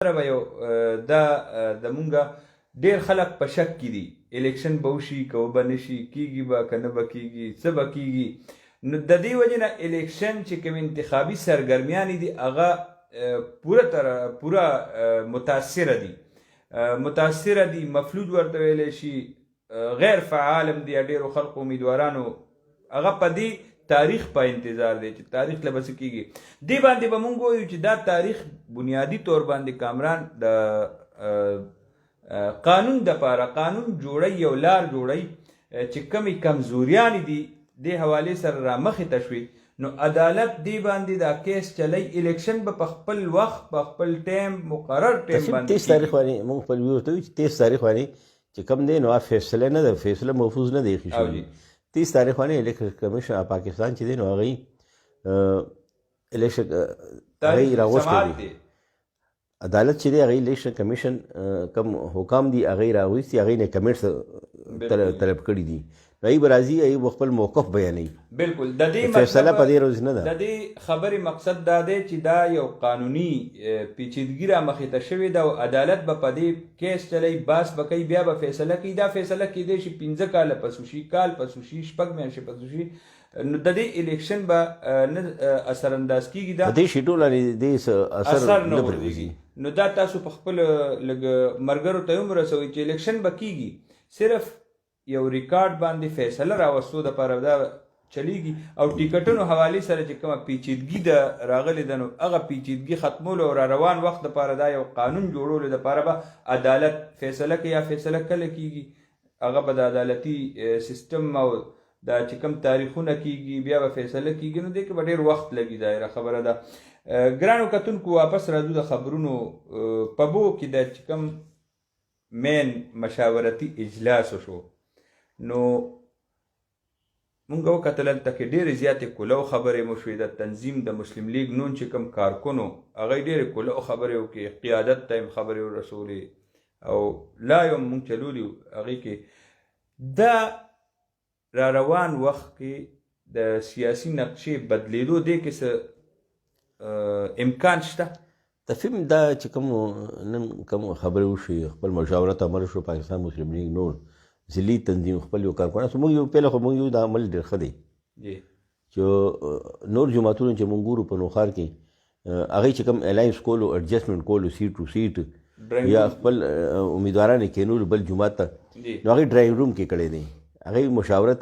سره به یو دا د مونږه ډېر خلک په شک کې دي الیکشن به وشي که وبه نه شي کېږي به که نه به کېږي څه به کېږي. نو د دې وجې نه الیکشن چې کوم انتخابي سرګرمیانې دي هغه پوره متاثره دي مفلوج ورته ویلی شي غیر فعال هم دي. ډېرو خلقو امیدوارانو هغه په دې تاریخ په انتظار دی چې تاریخ له به څه کېږي. دې باندې به مونږ ووایو چې دا تاریخ بنیادي طور باندې کامران د قانون دپاره قانون جوړی یو لار جوړی چې کمې کمزوریانې دي دې حوالې سره رامخې ته شوې نو عدالت دې باندې دا کیس چلی الیکشن به په خپل وخت په خپل ټایم مقرر ټایم باندې 30 تاریخ باندې موږ خپل ویو ته چې 30 تاریخ باندې چې کم دی نو فیصله نه ده فیصله محفوظ نه دی خو 30 تاریخ باندې الیکشن کمیشن پاکستان چې دی نو هغه الیکشن هغه راوستي عدالت چې دی هغه الیکشن کمیشن کم حکام دی هغه راوستي هغه نه کمیټ طلب کړی دي نو به راځي ای خپل موقف بیانوي. بالکل د دې فیصله په دې روز نه ده. د دې خبرې مقصد دا دی چې دا یو قانوني پیچیدګي رامخې ته شوې ده او عدالت به په دې کیس چلی باس به کوي بیا به فیصله کوي. دا فیصله کیدی شي 15 کاله پس وشي کال پس وشي 6 میاشتې پس وشي نو د دې الیکشن به نه اثرانداز کیږي. دا دې شي ټول دې اثر نه پرېږي. نو دا تاسو په خپل لږ مرګرو ته هم رسوي چې الیکشن به کیږي صرف یو ریکارډ باندې فیصله راوستو دپاره دا چلیږي او ټیکټونو حوالې سره چې کومه پیچیدګي ده راغلې ده نو هغه پیچیدګي ختمولو او را روان وخت دپاره دا یو قانون جوړولو دپاره به عدالت فیصله کوي. یا فیصله کله کیږي هغه به د عدالتي سیستم او دا چې کوم تاریخونه کیږي بیا به فیصله کیږي نو دې کې به ډېر وخت لګي. ظاهره خبره ده. ګرانو کتونکو واپس راځو د خبرونو په بو کې د چې کوم مین مشاورتي اجلاس شو نو مونږ وکتل هلته کې ډېرې زیاتې کولو خبرې مو شوې. د تنظیم د مسلم لیگ نون چې کوم کارکنو هغه ډېرې کولو خبرې وکړې قیادت ته هم خبرې ورسولې او لا یو مونږ چلولي هغې کې دا را روان وخت کې د سیاسي نقشې بدلېدو دې کې څه امکان شته؟ تفهم دا چې کوم نن کوم خبرې وشوې خپل مشاورت عمل شو پاکستان مسلم لیگ نور ضلعي تنظیم خپل یو کارکوان موږ یو پهله خو موږ یو دا عمل ډېر ښه دی چې نور جماعتونو چې موږ ګورو په نوښار کې هغوی چې کوم الاینس کولو اډجسټمنټ کولو سیټ ټو سیټ یا خپل امیدواران یې کینولو بل جومات ته نو هغوی ډرایو روم کې کړی دی هغوی مشاورت